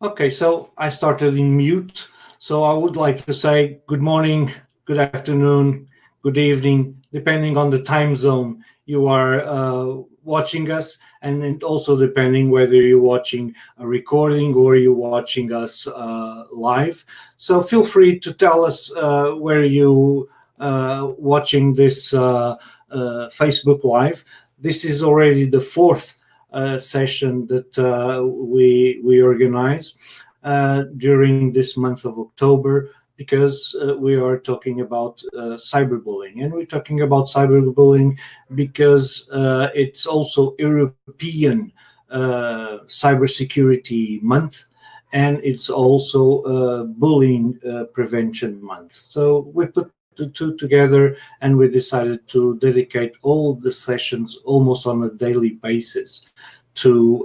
Okay, so I started in mute. So I would like to say good morning, good afternoon, good evening, depending on the time zone you are watching us, and then also depending whether you're watching a recording or you're watching us live. So feel free to tell us where you watching this Facebook Live. This is already the fourth session that we organize during this month of October, because we are talking about cyberbullying, and we're talking about cyberbullying because it's also European Cybersecurity Month, and it's also Bullying Prevention Month. So we put the two together, and we decided to dedicate all the sessions almost on a daily basis to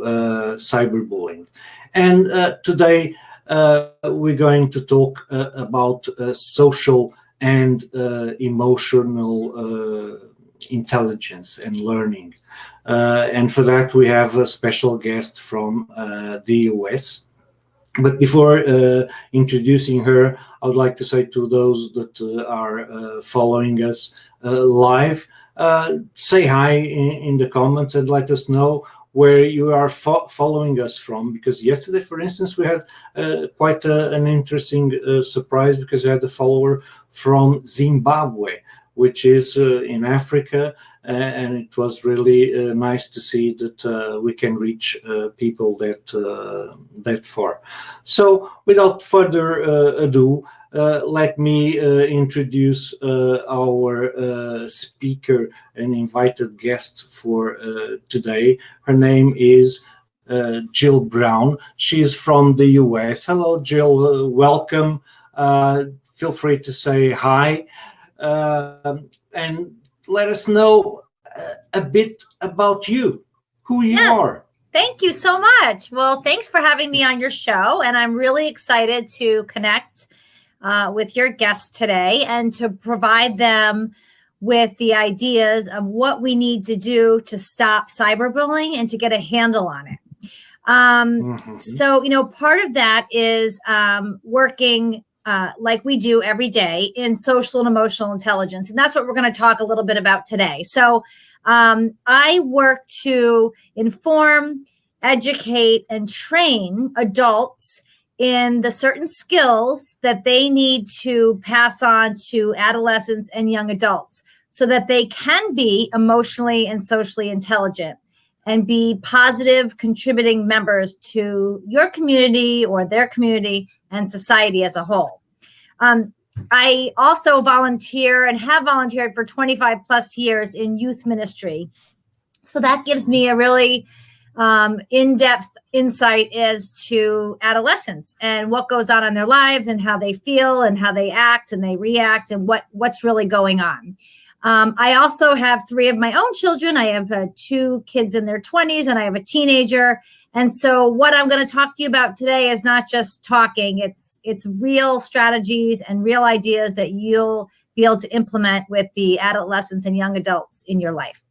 cyberbullying. And today we're going to talk about social and emotional intelligence and learning. And for that, we have a special guest from the US. But before introducing her, I would like to say to those that are following us live, say hi in the comments and let us know where you are following us from. Because yesterday, for instance, we had quite an interesting surprise, because we had a follower from Zimbabwe, which is in Africa. And it was really nice to see that we can reach people that far. So without further ado, let me introduce our speaker and invited guest for today. Her name is Jill Brown. She's from the US. Hello, Jill. Welcome. Feel free to say hi. And let us know a bit about you, who you are. Thank you so much. Well, thanks for having me on your show. And I'm really excited to connect with your guests today and to provide them with the ideas of what we need to do to stop cyberbullying and to get a handle on it. So, part of that is working like we do every day in social and emotional intelligence. And that's what we're going to talk a little bit about today. So I work to inform, educate, and train adults in the certain skills that they need to pass on to adolescents and young adults so that they can be emotionally and socially intelligent and be positive contributing members to your community or their community and society as a whole. I also volunteer and have volunteered for 25 plus years in youth ministry. So that gives me a really in-depth insight as to adolescents and what goes on in their lives and how they feel and how they act and they react and what's really going on. I also have 3 of my own children. I have 2 kids in their 20s and I have a teenager. And so what I'm going to talk to you about today is not just talking. It's real strategies and real ideas that you'll be able to implement with the adolescents and young adults in your life.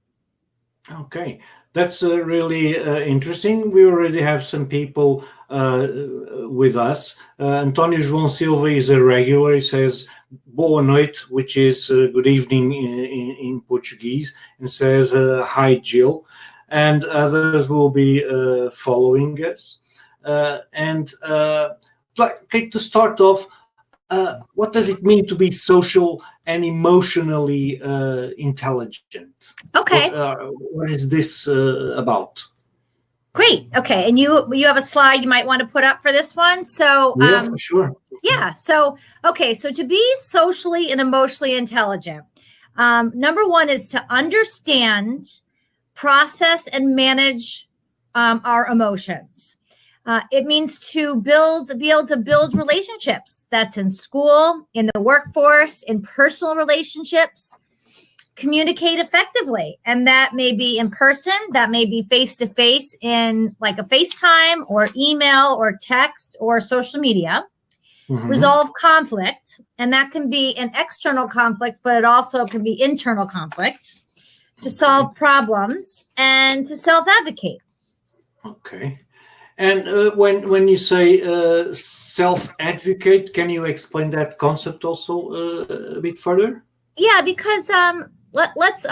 Okay, that's really interesting. We already have some people with us. António João Silva is a regular. He says boa noite, which is good evening in Portuguese, and says hi, Jill. And others will be following us. Like to start off, what does it mean to be social and emotionally intelligent? Okay. What is this about? Great. Okay. And you have a slide you might want to put up for this one. So yeah, for sure. Yeah. So, okay. So to be socially and emotionally intelligent, number one is to understand, process, and manage our emotions. It means to be able to build relationships. That's in school, in the workforce, in personal relationships, communicate effectively. And that may be in person, that may be face-to-face in like a FaceTime or email or text or social media. Mm-hmm. Resolve conflict. And that can be an external conflict, but it also can be internal conflict. To solve problems and to self-advocate. Okay. And when you say self-advocate, can you explain that concept also a bit further? Yeah, because let's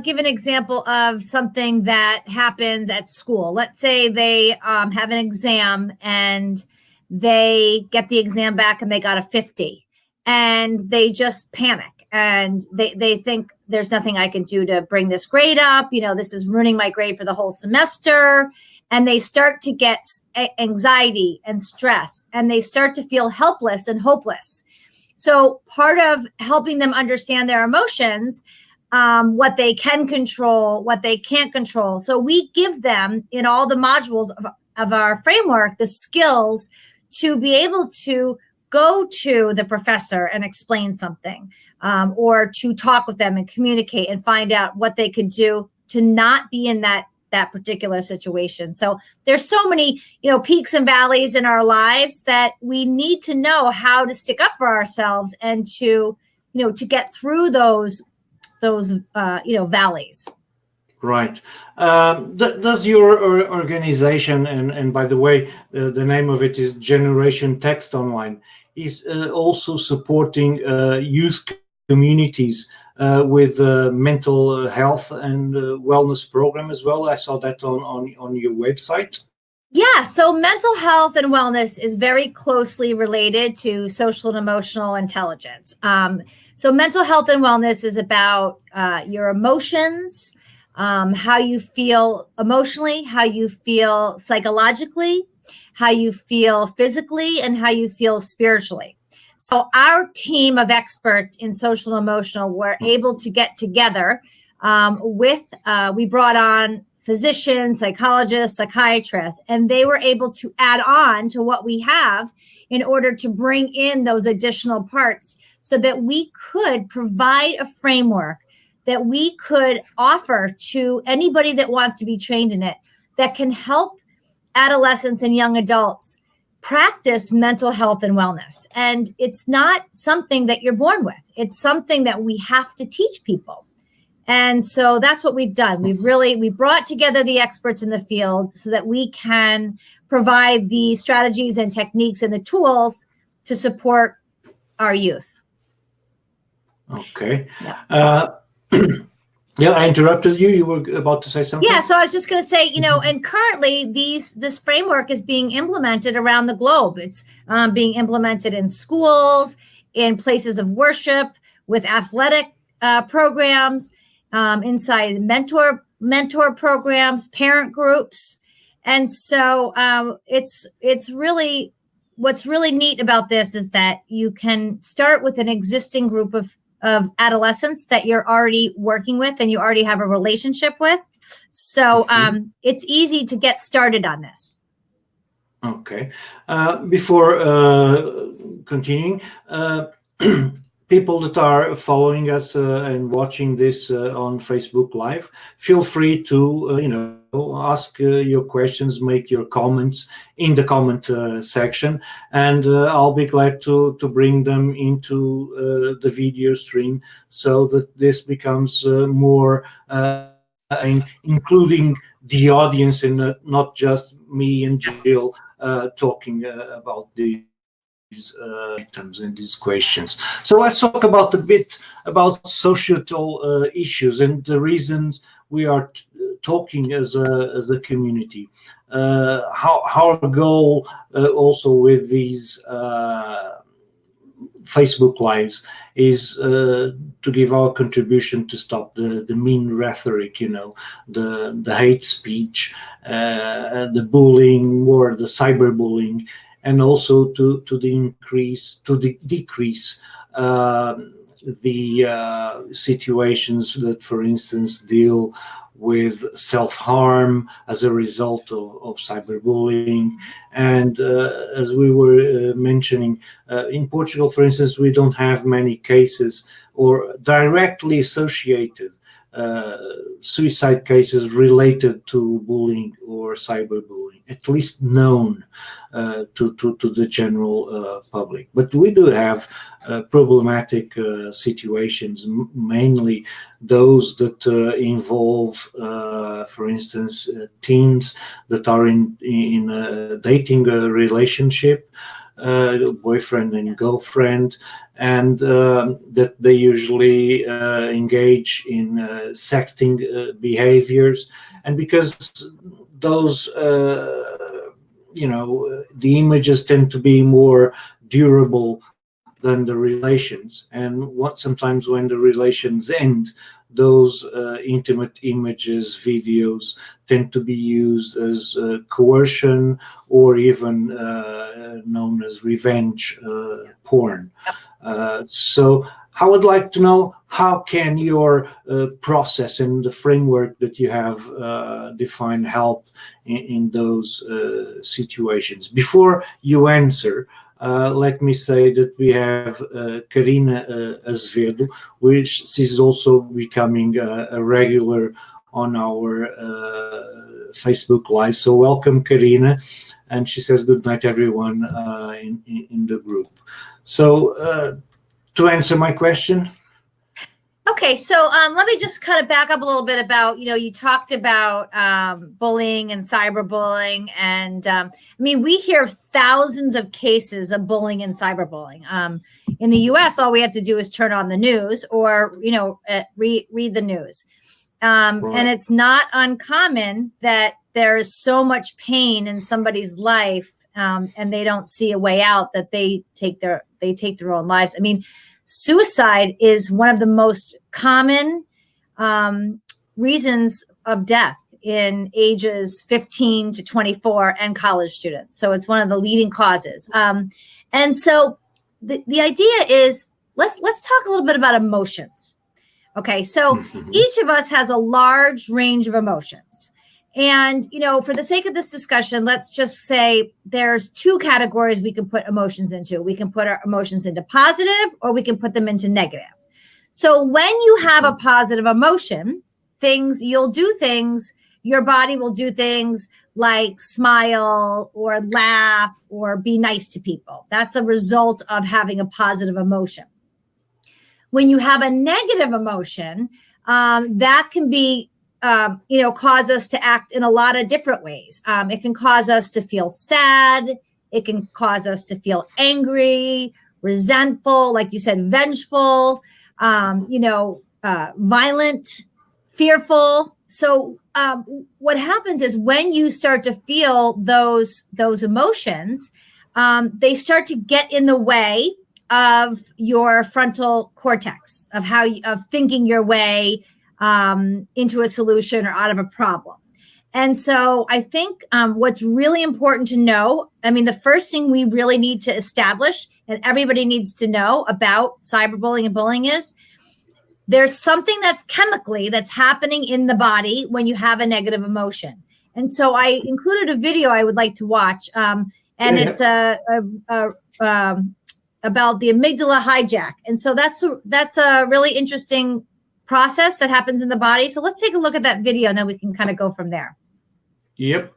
give an example of something that happens at school. Let's say they have an exam and they get the exam back and they got a 50 and they just panic and they think there's nothing I can do to bring this grade up. You know, this is ruining my grade for the whole semester. And they start to get anxiety and stress, and they start to feel helpless and hopeless. So part of helping them understand their emotions, what they can control, what they can't control. So we give them in all the modules of our framework the skills to be able to go to the professor and explain something, or to talk with them and communicate and find out what they could do to not be in that particular situation. So there's so many, peaks and valleys in our lives that we need to know how to stick up for ourselves and to get through those valleys. Right. Does your organization, and by the way, the name of it is Generation Text Online, is also supporting youth communities with mental health and wellness program as well? I saw that on your website. Yeah, so mental health and wellness is very closely related to social and emotional intelligence. So mental health and wellness is about your emotions, how you feel emotionally, how you feel psychologically, how you feel physically, and how you feel spiritually. So our team of experts in social and emotional were able to get together we brought on physicians, psychologists, psychiatrists, and they were able to add on to what we have in order to bring in those additional parts so that we could provide a framework that we could offer to anybody that wants to be trained in it, that can help adolescents and young adults practice mental health and wellness. And it's not something that you're born with. It's something that we have to teach people. And so that's what we've done. We brought together the experts in the field so that we can provide the strategies and techniques and the tools to support our youth. Okay. Yeah. Yeah, I interrupted you. You were about to say something? Yeah, so I was just going to say, and currently this framework is being implemented around the globe. It's being implemented in schools, in places of worship, with athletic programs, inside mentor programs, parent groups. And so it's really, what's really neat about this is that you can start with an existing group of adolescents that you're already working with and you already have a relationship with. So it's easy to get started on this. Okay. Before continuing, people that are following us and watching this on Facebook Live, feel free to, ask your questions, make your comments in the comment section, and I'll be glad to bring them into the video stream so that this becomes more including the audience and not just me and Jill talking about these items and these questions. So let's talk a bit about societal issues and the reasons we are talking as a community. Our goal also with these Facebook Lives is to give our contribution to stop the mean rhetoric, the hate speech, the bullying or the cyberbullying, and also to decrease the situations that, for instance, deal with self-harm as a result of cyberbullying. And as we were mentioning, in Portugal, for instance, we don't have many cases or directly associated suicide cases related to bullying or cyberbullying. at least known to the general public. But we do have problematic situations, mainly those that involve, for instance, teens that are in a dating relationship, boyfriend and girlfriend, and that they usually engage in sexting behaviors. And because those, the images tend to be more durable than the relations, and sometimes when the relations end, those intimate images, videos tend to be used as coercion, or even known as revenge porn. So I would like to know, how can your process and the framework that you have defined help in those situations? Before you answer, let me say that we have Karina Azevedo, which she's also becoming a regular on our Facebook Live. So welcome, Karina. And she says, good night, everyone in the group. So to answer my question. Okay, so let me just kind of back up a little bit about, you talked about bullying and cyberbullying. And I mean, we hear thousands of cases of bullying and cyberbullying. In the US, all we have to do is turn on the news or, read the news. Right. And it's not uncommon that there is so much pain in somebody's life and they don't see a way out, that they take their own lives. I mean, suicide is one of the most common reasons of death in ages 15 to 24 and college students. So it's one of the leading causes. And so the idea is, let's talk a little bit about emotions. Okay, so each of us has a large range of emotions. And, for the sake of this discussion, let's just say there's two categories we can put emotions into. We can put our emotions into positive, or we can put them into negative. So when you have a positive emotion, your body will do things like smile or laugh or be nice to people. That's a result of having a positive emotion. When you have a negative emotion, that can be cause us to act in a lot of different ways. It can cause us to feel sad. It can cause us to feel angry, resentful, like you said, vengeful, violent, fearful. So what happens is, when you start to feel those emotions, they start to get in the way of your frontal cortex, of thinking your way into a solution or out of a problem. And so I think what's really important to know, I mean, the first thing we really need to establish, and everybody needs to know about cyberbullying and bullying, is there's something that's chemically that's happening in the body when you have a negative emotion. And so I included a video I would like to watch, it's about the amygdala hijack. And so that's a really interesting process that happens in the body. So let's take a look at that video, and then we can kind of go from there. Yep.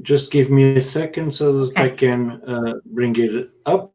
Just give me a second so that I can bring it up.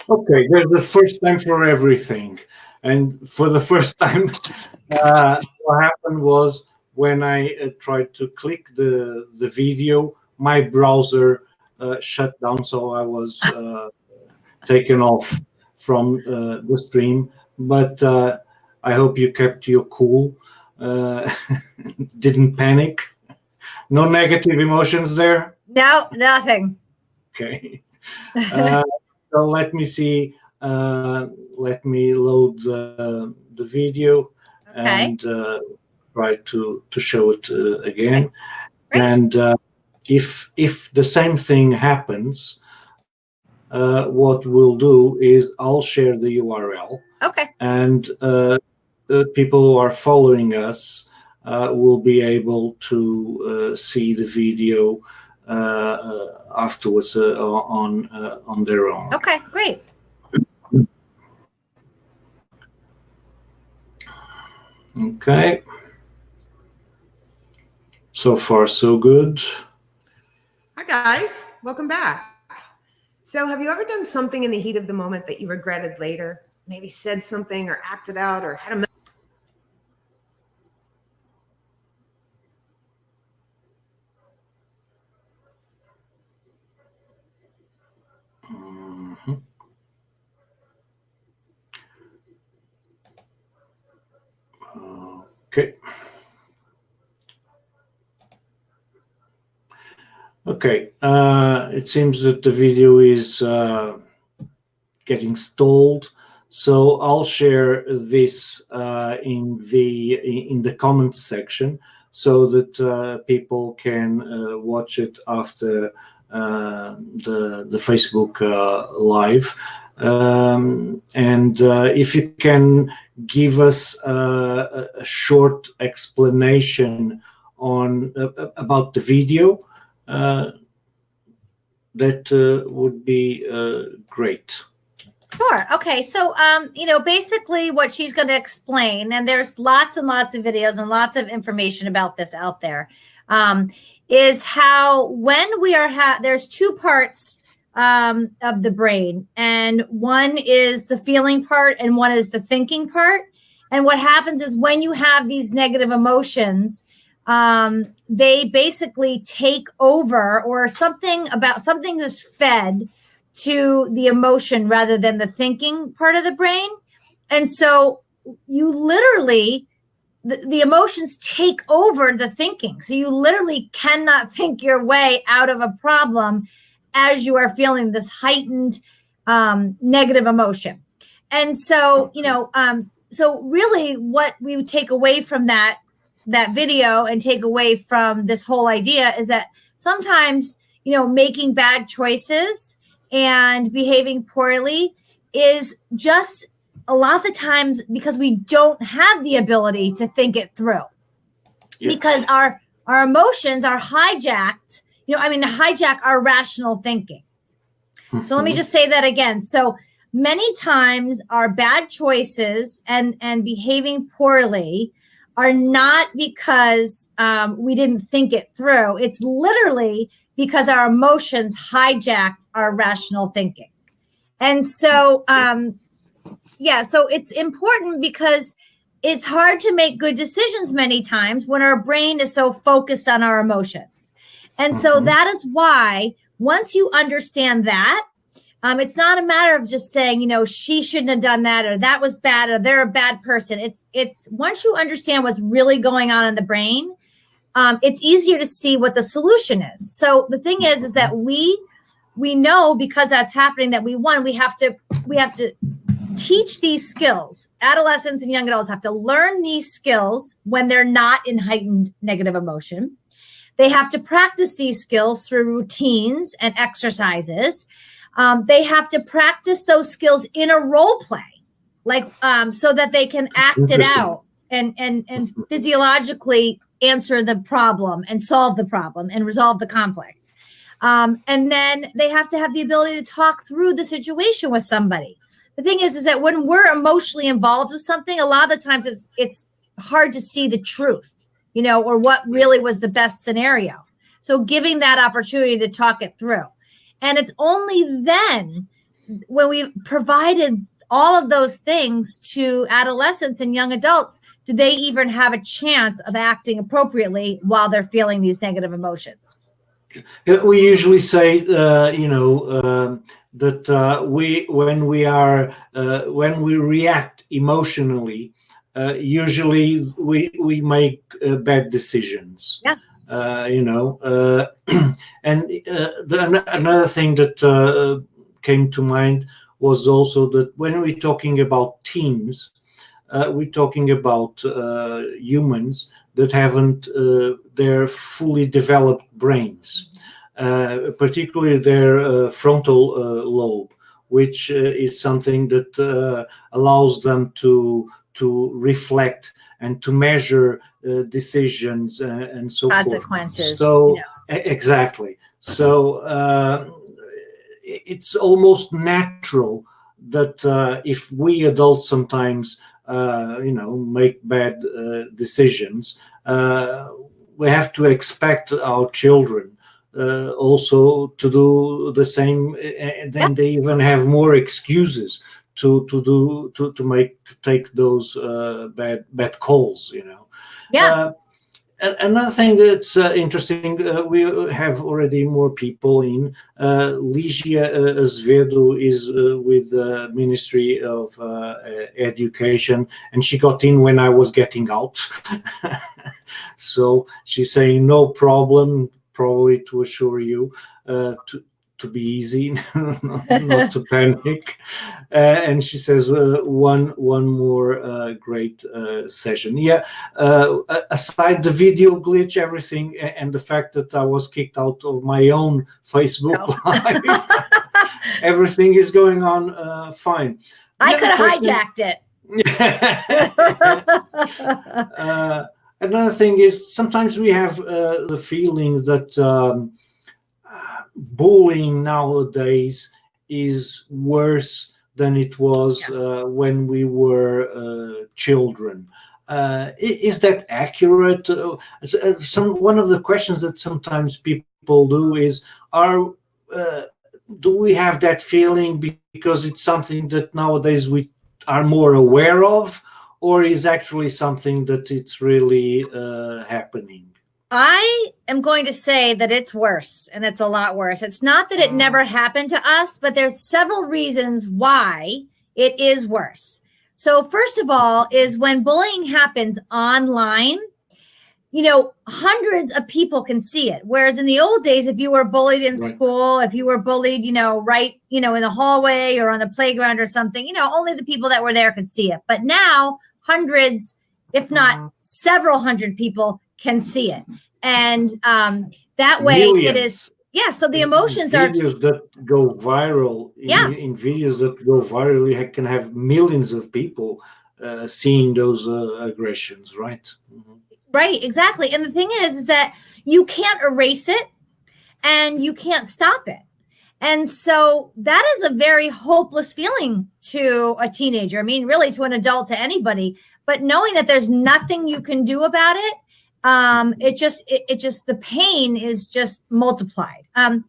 Okay, there's the first time for everything. And for the first time, what happened was when I tried to click the video, my browser shut down, so I was taken off from the stream. But I hope you kept your cool, uh, didn't panic. No negative emotions there. No, nothing. Okay. Uh, so let me see. Let me load the video Okay. and try to show it again. Great. And if the same thing happens, what we'll do is I'll share the URL, Okay. and the people who are following us will be able to see the video afterwards on their own. Okay, great. Okay. So far, so good. Hi, guys. Welcome back. So have you ever done something in the heat of the moment that you regretted later? Maybe said something or acted out or had a Mhm. Okay. Okay. It seems that the video is getting stalled, so I'll share this in the comments section so that people can watch it after the Facebook live. And if you can give us a short explanation on about the video, that would be great. Sure. Okay. So, basically what she's going to explain, and there's lots and lots of videos and lots of information about this out there, is how when we are, there's two parts of the brain, and one is the feeling part and one is the thinking part. And what happens is when you have these negative emotions, they basically take over, or something is fed to the emotion rather than the thinking part of the brain. And so you literally, the emotions take over the thinking. So you literally cannot think your way out of a problem as you are feeling this heightened negative emotion. And so, so really what we would take away from that video and take away from this whole idea is that sometimes, making bad choices and behaving poorly is just a lot of the times because we don't have the ability to think it through. Yeah. Because our emotions are hijacked, hijack our rational thinking. Mm-hmm. So let me just say that again. So many times our bad choices and behaving poorly are not because we didn't think it through. It's literally because our emotions hijacked our rational thinking. And so, so it's important because it's hard to make good decisions many times when our brain is so focused on our emotions. And so that is why once you understand that, it's not a matter of just saying, she shouldn't have done that, or that was bad, or they're a bad person. It's once you understand what's really going on in the brain, it's easier to see what the solution is. So the thing is that we know, because that's happening, that we have to teach these skills. Adolescents and young adults have to learn these skills when they're not in heightened negative emotion. They have to practice these skills through routines and exercises. They have to practice those skills in a role play, so that they can act it out and physiologically answer the problem and solve the problem and resolve the conflict. And then they have to have the ability to talk through the situation with somebody. The thing is that when we're emotionally involved with something, a lot of the times it's hard to see the truth, or what really was the best scenario. So giving that opportunity to talk it through. And it's only then when we provided all of those things to adolescents and young adults, do they even have a chance of acting appropriately while they're feeling these negative emotions? We usually say, that when we react emotionally, usually we make bad decisions. Yeah. Another thing that came to mind was also that when we're talking about teens, we're talking about humans that haven't their fully developed brains, particularly their frontal lobe, which is something that allows them to reflect and to measure decisions and so Consequences. forth. So exactly. So it's almost natural that if we adults sometimes make bad decisions, we have to expect our children also to do the same, and then they even have more excuses to take those bad calls. Another thing that's interesting, we have already more people in. Ligia Azevedo is with the Ministry of Education, and she got in when I was getting out. So she's saying no problem, probably to assure you to be easy, not to panic. And she says one more great session. Aside the video glitch, everything, and the fact that I was kicked out of my own Facebook Live, everything is going on fine. I could have hijacked it. Another thing is sometimes we have the feeling that bullying nowadays is worse than it was when we were children. Is that accurate? One of the questions that sometimes people do is, do we have that feeling because it's something that nowadays we are more aware of, or is actually something that it's really happening? I am going to say that it's worse, and it's a lot worse. It's not that it never happened to us, but there's several reasons why it is worse. So first of all is when bullying happens online, hundreds of people can see it. Whereas in the old days, if you were bullied in school, if you were bullied, in the hallway or on the playground or something, only the people that were there could see it. But now hundreds, if not several hundred people can see it. And that way Millions. It is. Yeah. So the emotions are videos that go viral. In videos that go viral, you can have millions of people seeing those aggressions, right? Mm-hmm. Right, exactly. And the thing is that you can't erase it and you can't stop it. And so that is a very hopeless feeling to a teenager. I mean, really to an adult, to anybody. But knowing that there's nothing you can do about it, the pain is just multiplied. Another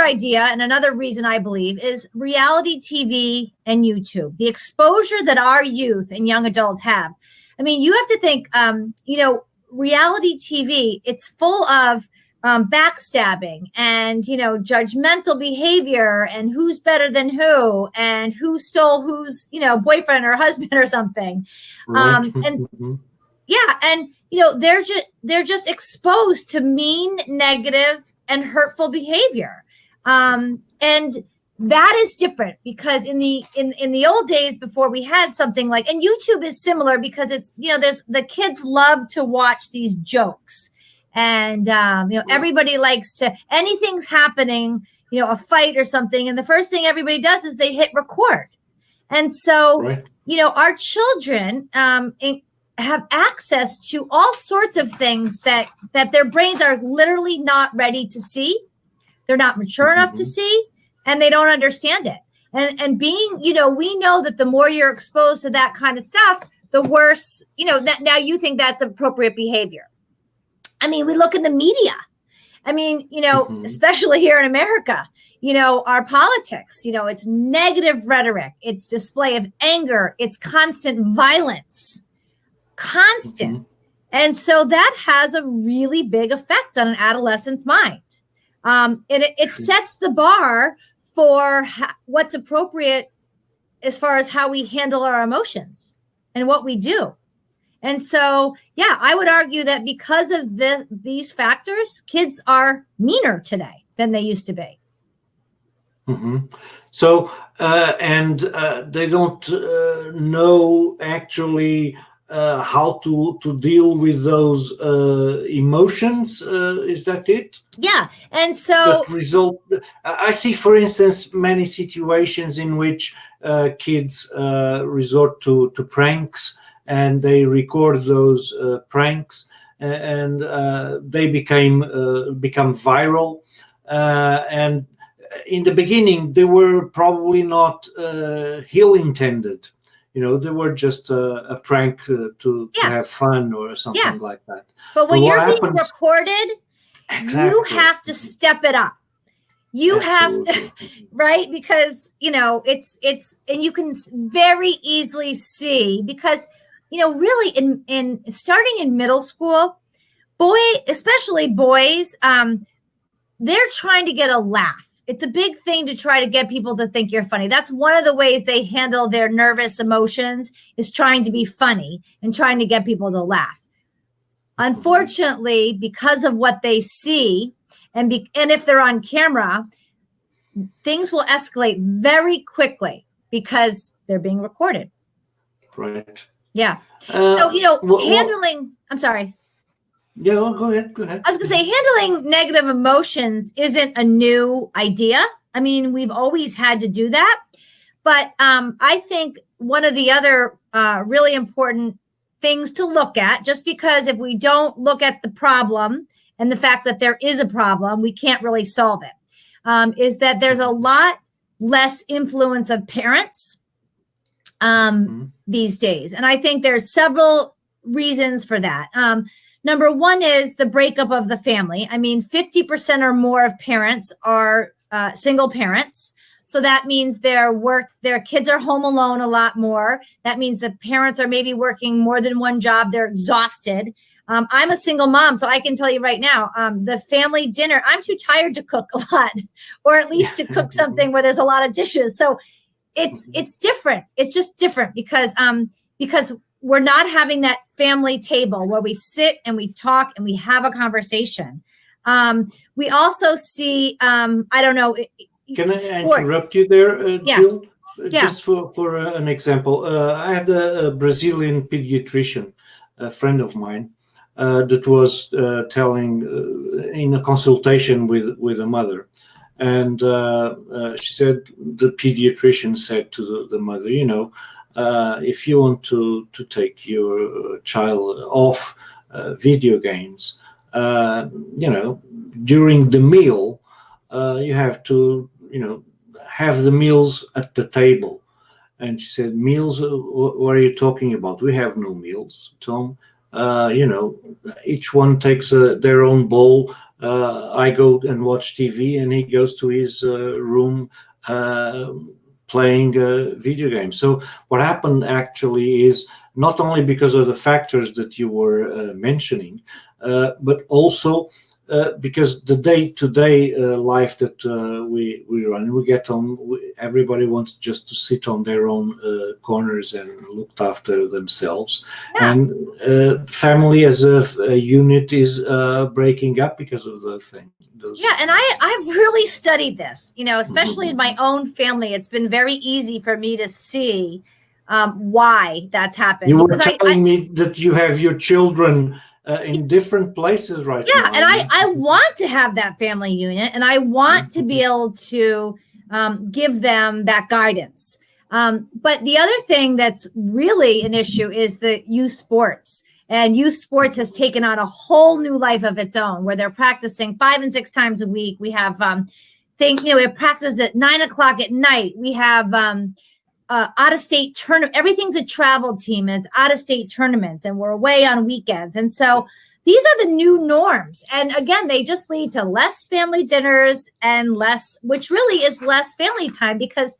idea and another reason I believe is reality TV and YouTube. The exposure that our youth and young adults have. I mean, you have to think, reality TV, it's full of backstabbing and, judgmental behavior and who's better than who and who stole whose, boyfriend or husband or something. They're just exposed to mean, negative, and hurtful behavior. And that is different because in the old days before we had something like, and YouTube is similar because it's, there's the kids love to watch these jokes and, everybody likes to, anything's happening, a fight or something. And the first thing everybody does is they hit record. And so, our children, have access to all sorts of things that their brains are literally not ready to see. They're not mature enough to see. And they don't understand it. And being, we know that the more you're exposed to that kind of stuff, the worse, that now you think that's appropriate behavior. I mean, we look in the media. I mean, especially here in America, our politics. It's negative rhetoric, it's display of anger, it's constant violence, constant. Mhm. And so that has a really big effect on an adolescent's mind. It sets the bar for what's appropriate as far as how we handle our emotions and what we do. And so, yeah, I would argue that because of these factors, kids are meaner today than they used to be. Mm-hmm. So, and they don't know actually how to deal with those emotions. Is that it? Yeah. And so, I see, for instance, many situations in which kids resort to pranks, and they record those pranks, and they become viral, and in the beginning they were probably not ill intended. They were just a prank to have fun or something like that. But when you're being recorded, exactly, you have to step it up. You Absolutely. have to, right? Because, it's, and you can very easily see, because, really in starting in middle school, especially boys, they're trying to get a laugh. It's a big thing to try to get people to think you're funny. That's one of the ways they handle their nervous emotions, is trying to be funny and trying to get people to laugh. Unfortunately, because of what they see, and if they're on camera, things will escalate very quickly because they're being recorded. Right. Yeah. So, handling, I'm sorry. Yeah, well, go ahead. I was going to say, handling negative emotions isn't a new idea. I mean, we've always had to do that. But I think one of the other really important things to look at, just because if we don't look at the problem and the fact that there is a problem, we can't really solve it, is that there's a lot less influence of parents these days. And I think there's several reasons for that. Number one is the breakup of the family. I mean, 50% or more of parents are single parents. So that means their kids are home alone a lot more. That means the parents are maybe working more than one job. They're exhausted. I'm a single mom, so I can tell you right now, the family dinner, I'm too tired to cook a lot, or at least to cook something where there's a lot of dishes. So it's different. It's just different because we're not having that family table where we sit and we talk and we have a conversation. We also see, I don't know. Can I interrupt you there, Jill? Yeah. Just for an example, I had a Brazilian pediatrician, a friend of mine, that was telling in a consultation with a mother. And she said, the pediatrician said to the mother, if you want to take your child off video games, during the meal, you have to, have the meals at the table. And she said, meals? What are you talking about? We have no meals, Tom. Each one takes their own bowl. I go and watch TV, and he goes to his room playing video games. So what happened actually is, not only because of the factors that you were mentioning, but also because the day-to-day life that we run, we get on, everybody wants just to sit on their own corners and look after themselves. Yeah. And family as a unit is breaking up because of the thing. Yeah, and I've really studied this, especially in my own family. It's been very easy for me to see why that's happened. You were telling me that you have your children in different places right now. Yeah, and I want to have that family unit, and I want to be able to give them that guidance. But the other thing that's really an issue is the youth sports. And youth sports has taken on a whole new life of its own, where they're practicing 5 and 6 times a week. We have we have practice at 9 o'clock at night. We have out-of-state tournament. Everything's a travel team, and it's out-of-state tournaments, and we're away on weekends. And so these are the new norms. And again, they just lead to less family dinners and less, which really is less family time, because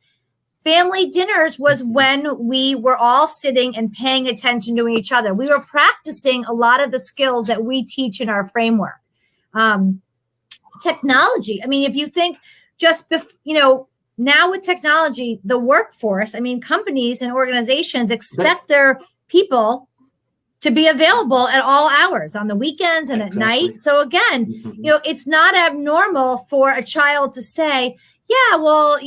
family dinners was when we were all sitting and paying attention to each other. We were practicing a lot of the skills that we teach in our framework. Technology. I mean, if you think now with technology, the workforce, I mean, companies and organizations expect their people to be available at all hours, on the weekends and at night. So again, it's not abnormal for a child to say, yeah, well,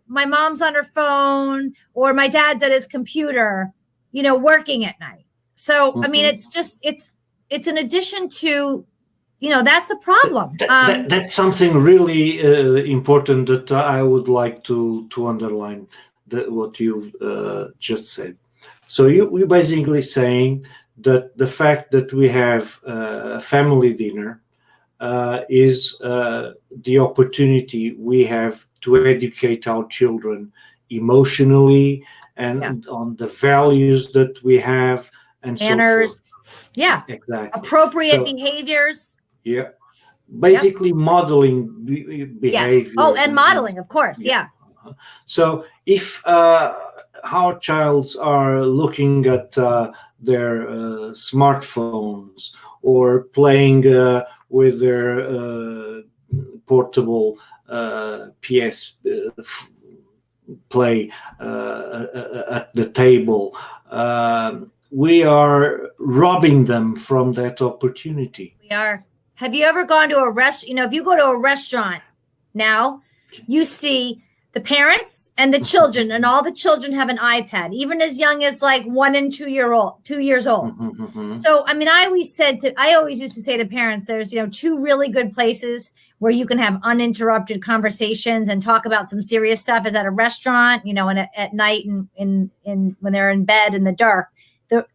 my mom's on her phone or my dad's at his computer, working at night. So, I mean, it's an addition to, that's a problem. That's something really important that I would like to underline, what you've just said. So you're basically saying that the fact that we have a family dinner is the opportunity we have to educate our children emotionally and on the values that we have and manners. So forth. Yeah, exactly. Appropriate behaviors. Yeah, basically modeling behavior. Yes. Oh, and modeling, of course. Yeah. So if our childs are looking at their smartphones or playing with their portable PS play at the table, we are robbing them from that opportunity. We are. Have you ever gone to a if you go to a restaurant now, you see the parents and the children, and all the children have an iPad, even as young as like 1 and 2 years old. So, I mean, I always used to say to parents, there's, 2 really good places where you can have uninterrupted conversations and talk about some serious stuff is at a restaurant, and at night and when they're in bed in the dark.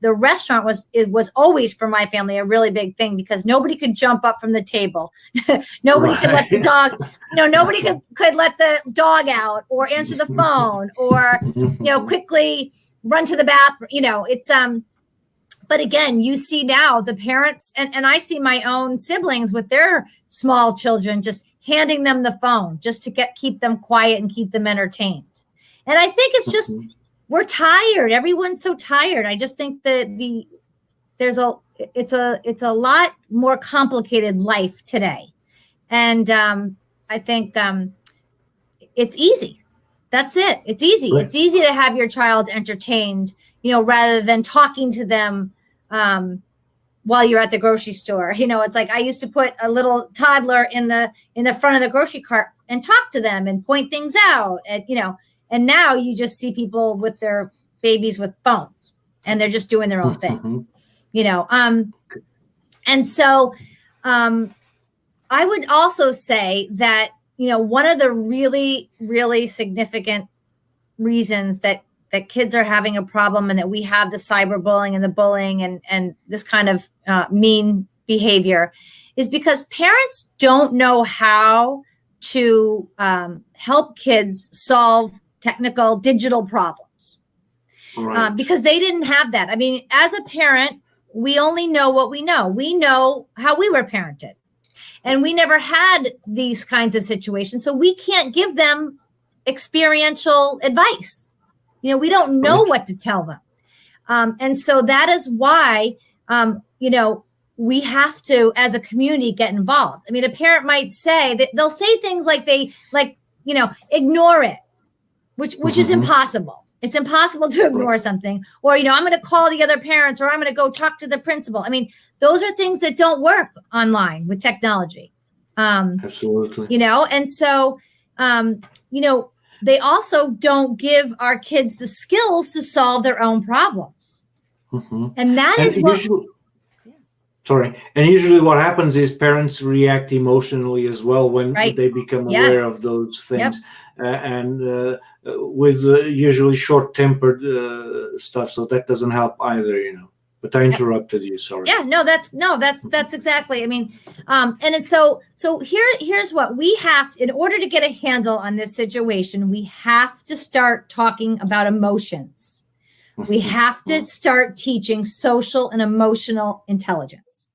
The restaurant was always, for my family, a really big thing, because nobody could jump up from the table. Nobody could let the dog, nobody could let the dog out or answer the phone or, quickly run to the bathroom. It's, but again, you see now the parents, and I see my own siblings with their small children, just handing them the phone just to keep them quiet and keep them entertained. And I think it's just, we're tired. Everyone's so tired. I just think that it's a lot more complicated life today. And I think it's easy. That's it. It's easy. Right. It's easy to have your child entertained, rather than talking to them while you're at the grocery store. It's like I used to put a little toddler in the front of the grocery cart and talk to them and point things out, and and now you just see people with their babies with phones, and they're just doing their own thing, And so I would also say that, one of the really, really significant reasons that kids are having a problem, and that we have the cyberbullying and the bullying and this kind of mean behavior, is because parents don't know how to help kids solve technical digital problems. Right. Because they didn't have that. I mean, as a parent, we only know what we know. We know how we were parented, and we never had these kinds of situations. So we can't give them experiential advice. We don't know what to tell them. And so that is why, we have to, as a community, get involved. I mean, a parent might say that they'll say things like ignore it, which is impossible. It's impossible to ignore something. Or, I'm going to call the other parents, or I'm going to go talk to the principal. I mean, those are things that don't work online with technology. Absolutely. And so, they also don't give our kids the skills to solve their own problems. And that is what... And usually what happens is parents react emotionally as well when they become aware of those things. And with usually short-tempered stuff, so that doesn't help either, But I interrupted you. Sorry. Yeah, that's exactly. I mean, and so here's what we have. In order to get a handle on this situation, we have to start talking about emotions. We have to start teaching social and emotional intelligence.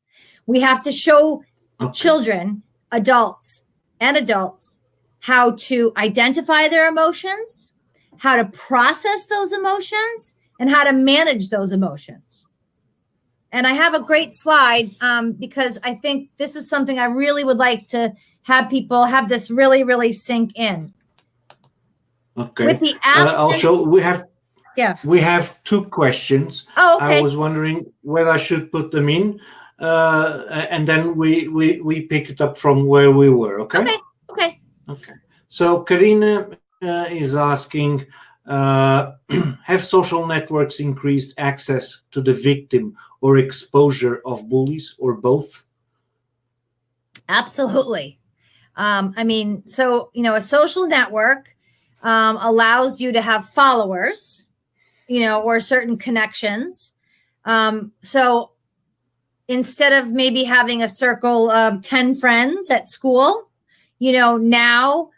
We have to show children, adults, how to identify their emotions, how to process those emotions, and how to manage those emotions. And I have a great slide because I think this is something I really would like to have people have this really, really sink in. Okay. With the I'll show. We have 2 questions. Oh, okay. I was wondering whether I should put them in, and then we pick it up from where we were. Okay. Okay. So Karina is asking, have social networks increased access to the victim or exposure of bullies, or both? Absolutely. I mean, so, a social network allows you to have followers, or certain connections. So instead of maybe having a circle of 10 friends at school, now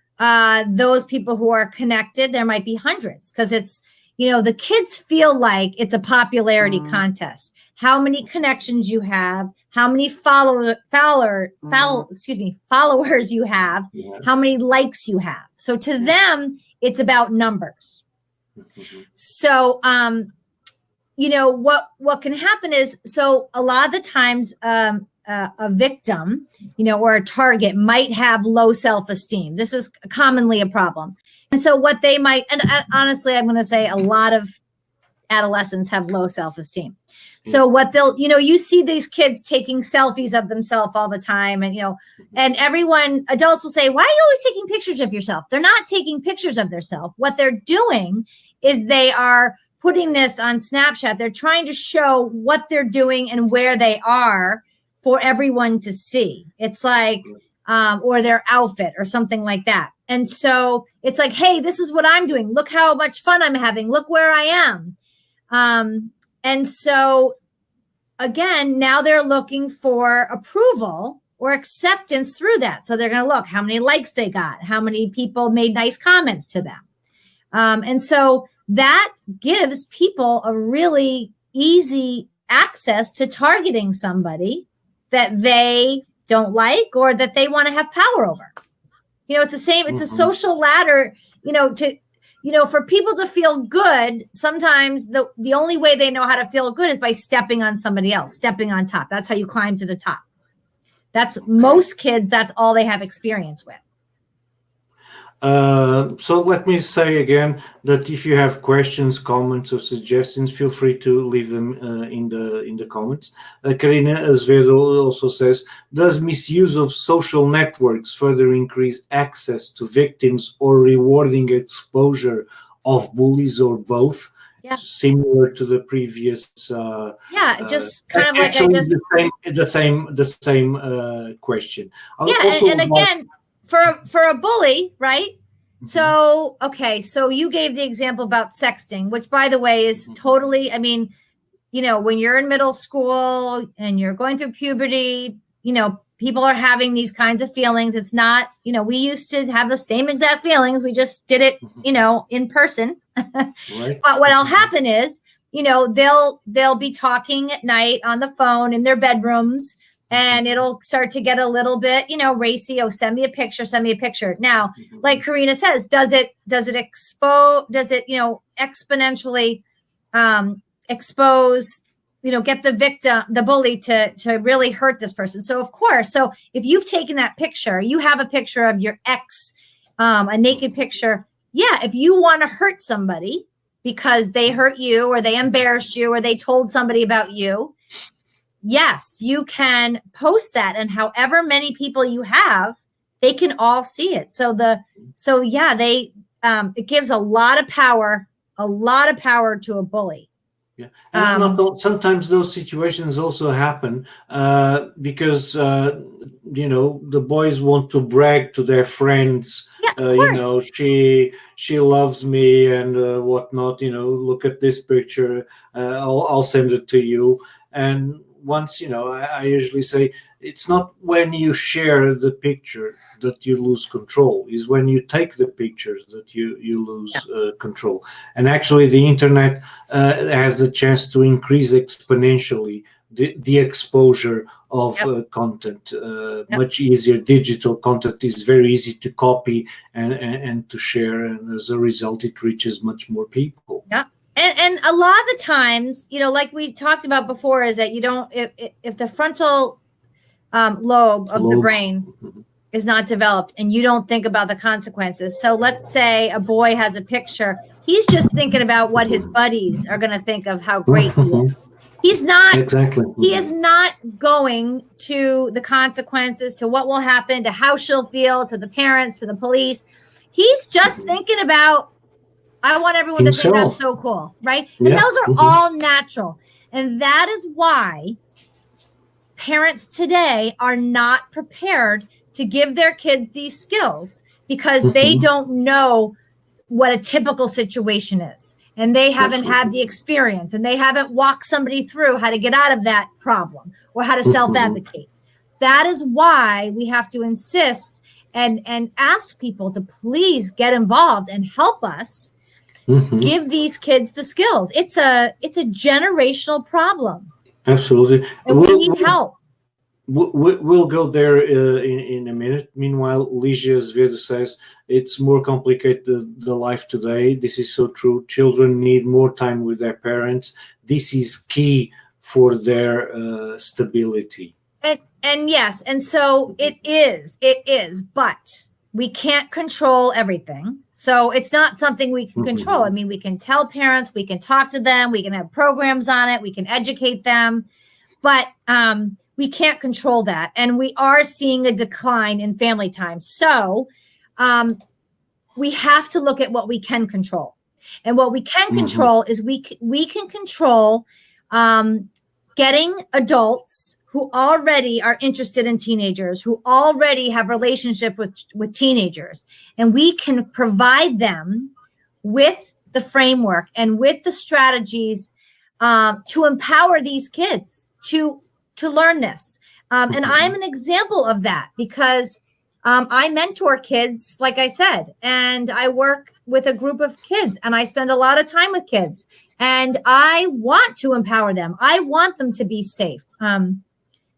those people who are connected, there might be hundreds, because it's, the kids feel like it's a popularity contest. How many connections you have, how many followers you have, how many likes you have. So to them, it's about numbers. So, what can happen is, so a lot of the times, a victim, or a target might have low self-esteem. This is commonly a problem. And so what they might, and honestly, I'm going to say a lot of adolescents have low self-esteem. So what they'll, you see these kids taking selfies of themselves all the time. And, and adults will say, why are you always taking pictures of yourself? They're not taking pictures of themselves. What they're doing is they are putting this on Snapchat. They're trying to show what they're doing and where they are for everyone to see. It's like, or their outfit or something like that. And so it's like, hey, this is what I'm doing. Look how much fun I'm having. Look where I am. And so again, now they're looking for approval or acceptance through that. So they're going to look how many likes they got, how many people made nice comments to them. And so that gives people a really easy access to targeting somebody that they don't like or that they want to have power over. It's the same. It's a social ladder, for people to feel good. Sometimes the only way they know how to feel good is by stepping on somebody else, stepping on top. That's how you climb to the top. That's most kids. That's all they have experience with. So let me say again that if you have questions, comments, or suggestions, feel free to leave them in the comments. Karina Azevedo also says, does misuse of social networks further increase access to victims or rewarding exposure of bullies, or both? Yeah. Similar to the previous. Just kind of like the same question. And again, for a bully, right? So, so you gave the example about sexting, which, by the way, is totally, when you're in middle school and you're going through puberty, people are having these kinds of feelings. It's not, we used to have the same exact feelings. We just did it, in person. Right. But what'll happen is, they'll be talking at night on the phone in their bedrooms, and it'll start to get a little bit, racy. Oh, send me a picture. Now, like Karina says, does it exponentially expose, get the victim, the bully to really hurt this person? So of course, so if you've taken that picture, you have a picture of your ex, a naked picture. Yeah. If you want to hurt somebody because they hurt you or they embarrassed you or they told somebody about you, yes, you can post that, and however many people you have, they can all see it. It gives a lot of power to a bully. Yeah, and sometimes those situations also happen because the boys want to brag to their friends. Yeah, she loves me and whatnot. Look at this picture. I'll send it to you. And once, I usually say it's not when you share the picture that you lose control, is when you take the pictures that you lose control. And actually the internet has the chance to increase exponentially the exposure of content. Much easier. Digital content is very easy to copy and to share, and as a result, it reaches much more people. Yeah. And a lot of the times, like we talked about before, is that you don't, if the frontal lobe of the brain is not developed and you don't think about the consequences. So let's say a boy has a picture. He's just thinking about what his buddies are going to think of how great he is. He's not, he is not going to the consequences, to what will happen, to how she'll feel, to the parents, to the police. He's just thinking about, I want everyone to think that's so cool, right? And those are all natural. And that is why parents today are not prepared to give their kids these skills, because they don't know what a typical situation is. And they haven't had the experience, and they haven't walked somebody through how to get out of that problem or how to self-advocate. That is why we have to insist and ask people to please get involved and help us give these kids the skills. It's a generational problem. Absolutely. And we need help. We'll go there in a minute. Meanwhile, Ligia Azevedo says it's more complicated, the life today. This is so true. Children need more time with their parents. This is key for their stability. And yes, and so it is, but we can't control everything. So it's not something we can control. I mean, we can tell parents, we can talk to them, we can have programs on it, we can educate them, but we can't control that. And we are seeing a decline in family time. So we have to look at what we can control. And what we can control is we can control getting adults who already are interested in teenagers, who already have relationship with teenagers. And we can provide them with the framework and with the strategies to empower these kids to learn this. And I'm an example of that, because I mentor kids, like I said, and I work with a group of kids, and I spend a lot of time with kids, and I want to empower them. I want them to be safe.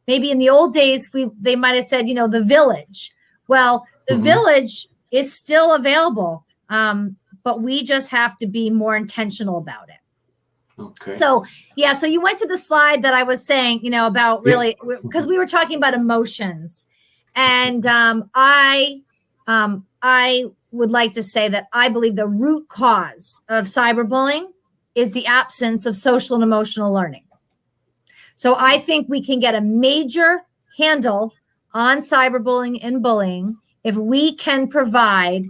Maybe in the old days, they might have said, the village. Well, the village is still available, but we just have to be more intentional about it. Okay. So, so you went to the slide that I was saying, about really, because we were talking about emotions. And I would like to say that I believe the root cause of cyberbullying is the absence of social and emotional learning. So I think we can get a major handle on cyberbullying and bullying if we can provide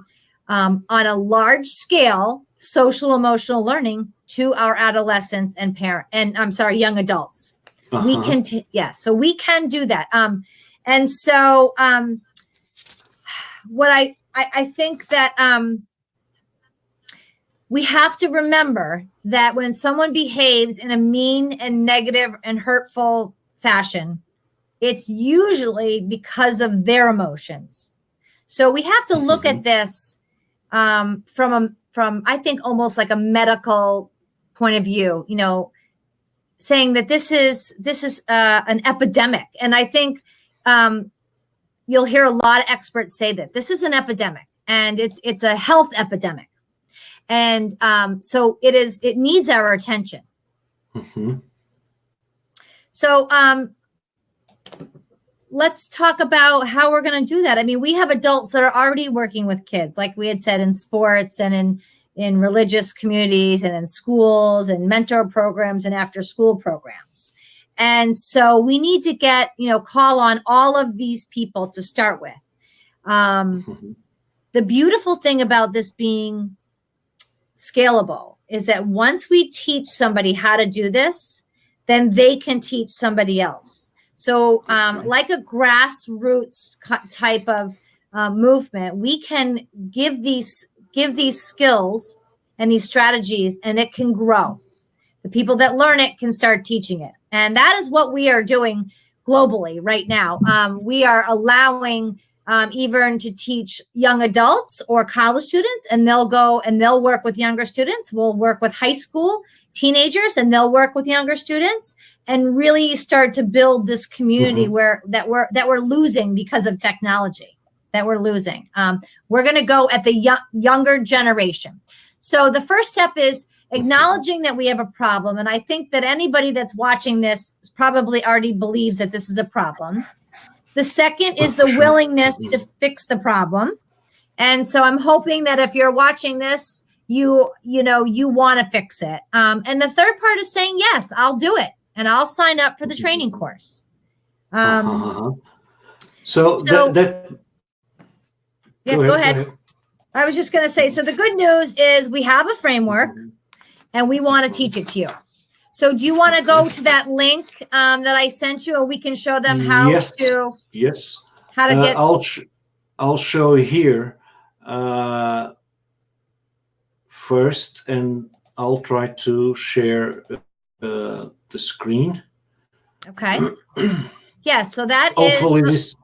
on a large scale social emotional learning to our adolescents and young adults. We can, so we can do that. And so what I think that we have to remember that when someone behaves in a mean and negative and hurtful fashion, it's usually because of their emotions. So we have to look at this from I think almost like a medical point of view, saying that this is an epidemic. And I think you'll hear a lot of experts say that this is an epidemic, and it's a health epidemic. And so it needs our attention. So let's talk about how we're going to do that. I mean, we have adults that are already working with kids, like we had said, in sports and in religious communities and in schools and mentor programs and after school programs. And so we need to call on all of these people to start with. The beautiful thing about this being scalable is that once we teach somebody how to do this, then they can teach somebody else. So like a grassroots type of movement, we can give these skills and these strategies, and it can grow. The people that learn it can start teaching it. And that is what we are doing globally right now. We are allowing even to teach young adults or college students, and they'll go and they'll work with younger students. We'll work with high school teenagers, and they'll work with younger students, and really start to build this community that we're losing because of technology. That we're losing. We're going to go at the younger generation. So the first step is acknowledging that we have a problem. And I think that anybody that's watching this probably already believes that this is a problem. The second is the willingness to fix the problem. And so I'm hoping that if you're watching this, you want to fix it. And the third part is saying, yes, I'll do it. And I'll sign up for the training course. So that yeah, go ahead. I was just going to say, so the good news is we have a framework and we want to teach it to you. So do you want to go to that link that I sent you, or we can show them how to get. I'll show here first, and I'll try to share the screen. Okay. Yeah, so that hopefully is...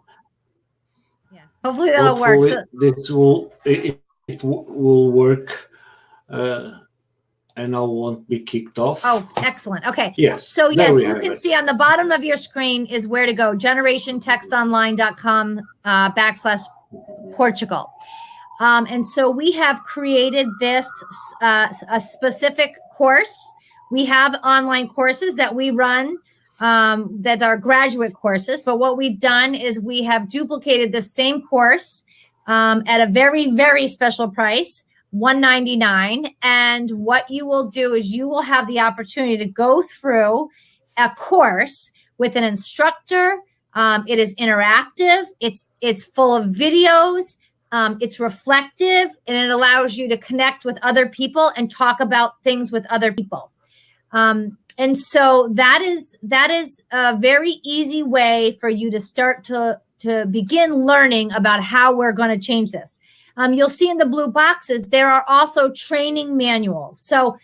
Hopefully that'll work. So, it will work, and I won't be kicked off. Oh, excellent. Okay. Yes. So yes, you can see on the bottom of your screen is where to go. generationtextonline.com/Portugal. And so we have created this a specific course. We have online courses that we run that are graduate courses. But what we've done is we have duplicated the same course at a very, very special price, $199. And what you will do is you will have the opportunity to go through a course with an instructor. It is interactive. It's full of videos. It's reflective, and it allows you to connect with other people and talk about things with other people. And so that is a very easy way for you to start to begin learning about how we're going to change this. You'll see in the blue boxes, there are also training manuals. So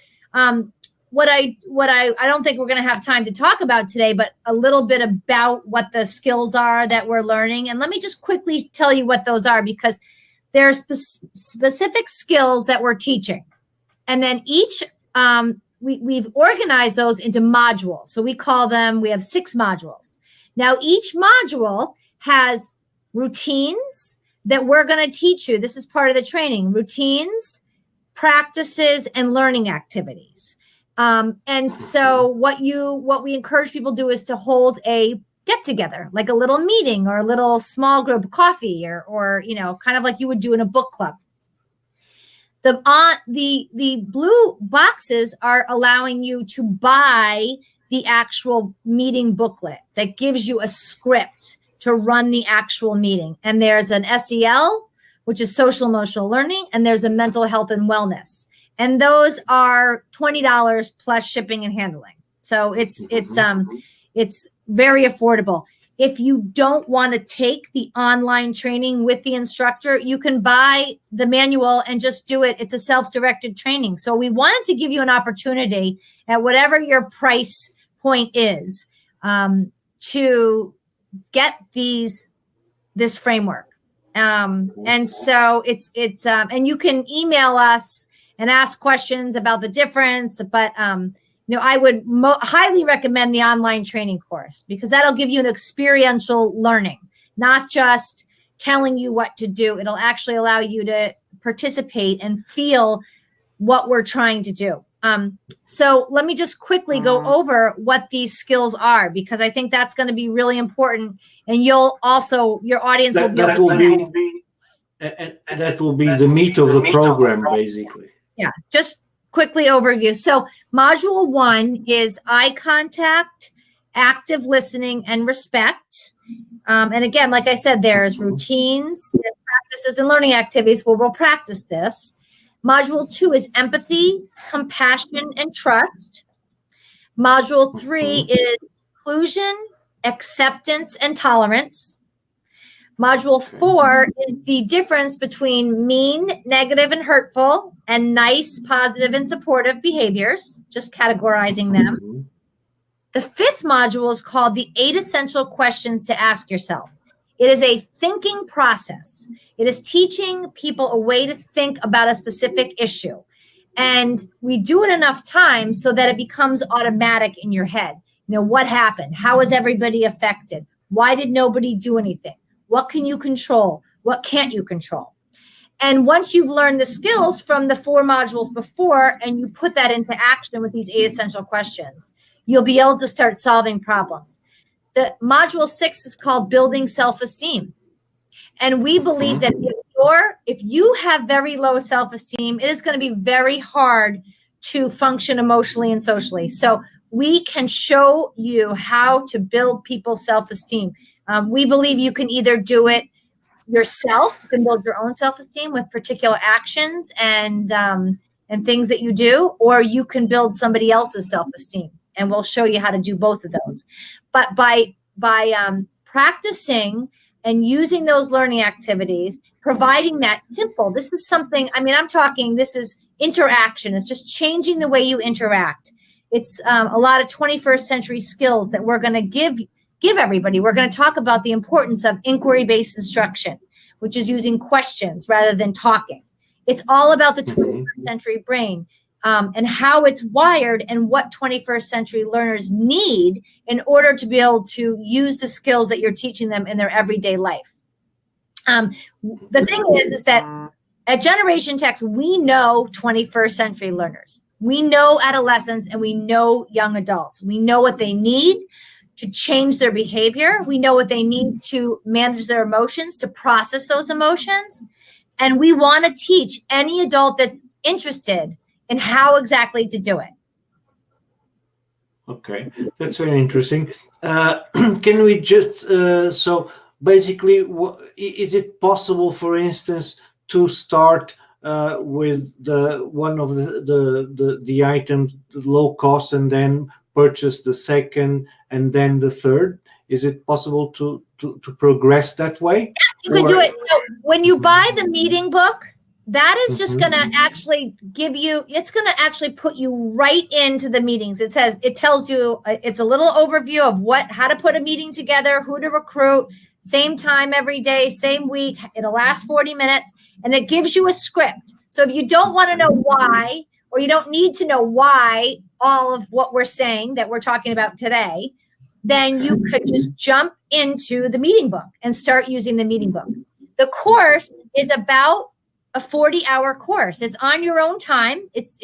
what I don't think we're going to have time to talk about today, but a little bit about what the skills are that we're learning. And let me just quickly tell you what those are, because there are specific skills that we're teaching. And then each, we've organized those into modules. So we have 6 modules. Now, each module has routines that we're going to teach you. This is part of the training: routines, practices, and learning activities. And so what we encourage people to do is to hold a get together, like a little meeting or a little small group coffee, or kind of like you would do in a book club. The blue boxes are allowing you to buy the actual meeting booklet that gives you a script to run the actual meeting. And there's an SEL, which is social emotional learning, and there's a mental health and wellness. And those are $20 plus shipping and handling. So it's very affordable. If you don't want to take the online training with the instructor, you can buy the manual and just do it. It's a self-directed training. So we wanted to give you an opportunity at whatever your price point is to get this framework. And so it's and you can email us and ask questions about the difference, but I would highly recommend the online training course, because that'll give you an experiential learning, not just telling you what to do. It'll actually allow you to participate and feel what we're trying to do. So let me just quickly go over what these skills are, because I think that's going to be really important. And your audience will be able to that will be the meat of the program, basically. Yeah, just quickly overview. So module 1 is eye contact, active listening, and respect. And again, like I said, there's routines, there's practices, and learning activities where we'll practice this. Module 2 is empathy, compassion, and trust. Module 3 is inclusion, acceptance, and tolerance. Module 4 is the difference between mean, negative, and hurtful, and nice, positive, and supportive behaviors, just categorizing them. The 5th module is called the 8 essential questions to ask yourself. It is a thinking process. It is teaching people a way to think about a specific issue. And we do it enough times so that it becomes automatic in your head. You know, what happened? How was everybody affected? Why did nobody do anything? What can you control? What can't you control? And once you've learned the skills from the 4 modules before, and you put that into action with these 8 essential questions, you'll be able to start solving problems. The module 6 is called Building Self-Esteem. And we believe that if you have very low self-esteem, it is going to be very hard to function emotionally and socially. So we can show you how to build people's self-esteem. We believe you can either do it yourself, you can build your own self-esteem with particular actions and things that you do, or you can build somebody else's self-esteem. And we'll show you how to do both of those. But by practicing and using those learning activities, providing that simple, this is something, I mean, I'm talking, this is interaction. It's just changing the way you interact. It's a lot of 21st century skills that we're going to give everybody. We're going to talk about the importance of inquiry-based instruction, which is using questions rather than talking. It's all about the 21st century brain and how it's wired and what 21st century learners need in order to be able to use the skills that you're teaching them in their everyday life. The thing is that at Generation Tex, we know 21st century learners. We know adolescents and we know young adults. We know what they need to change their behavior. We know what they need to manage their emotions, to process those emotions. And we want to teach any adult that's interested in how exactly to do it. Okay, that's very interesting. Can we just, so basically, is it possible, for instance, to start with one of the items low cost and then purchase the second and then the third? Is it possible to progress that way? You can do it. When you buy the meeting book, that is just going to actually give you, it's going to actually put you right into the meetings. It tells you, it's a little overview of how to put a meeting together, who to recruit, same time every day, same week. It'll last 40 minutes and it gives you a script. So if you don't want to know why, or you don't need to know why all of what we're saying that we're talking about today, then you could just jump into the meeting book and start using the meeting book. The course is about a 40-hour course. It's on your own time. It's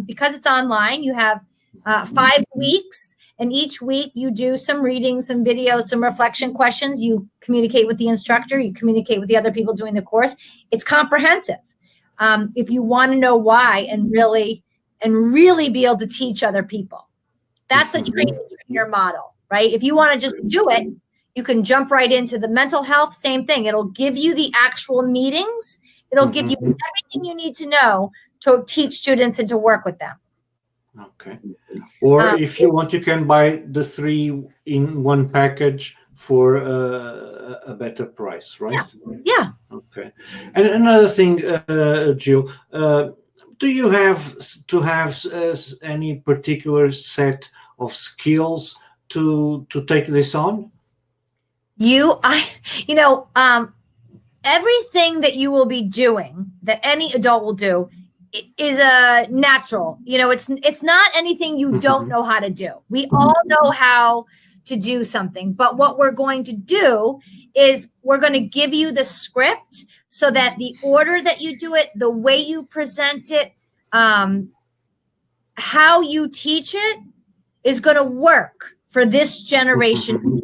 because it's online, you have 5 weeks, and each week you do some reading, some videos, some reflection questions. You communicate with the instructor, you communicate with the other people doing the course. It's comprehensive. If you want to know why and really be able to teach other people. That's a trainer model, right? If you want to just do it, you can jump right into the mental health, same thing. It'll give you the actual meetings. It'll give you everything you need to know to teach students and to work with them. Okay. Or if you want, you can buy the 3 in one package for a better price, right? Yeah. Okay. And another thing, Jill, do you have to have any particular set of skills to take this on? Everything that you will be doing, that any adult will do, is a natural. It's not anything you don't know how to do. We all know how to do something, but what we're going to do is we're going to give you the script so that the order that you do it, the way you present it, how you teach it is going to work for this generation.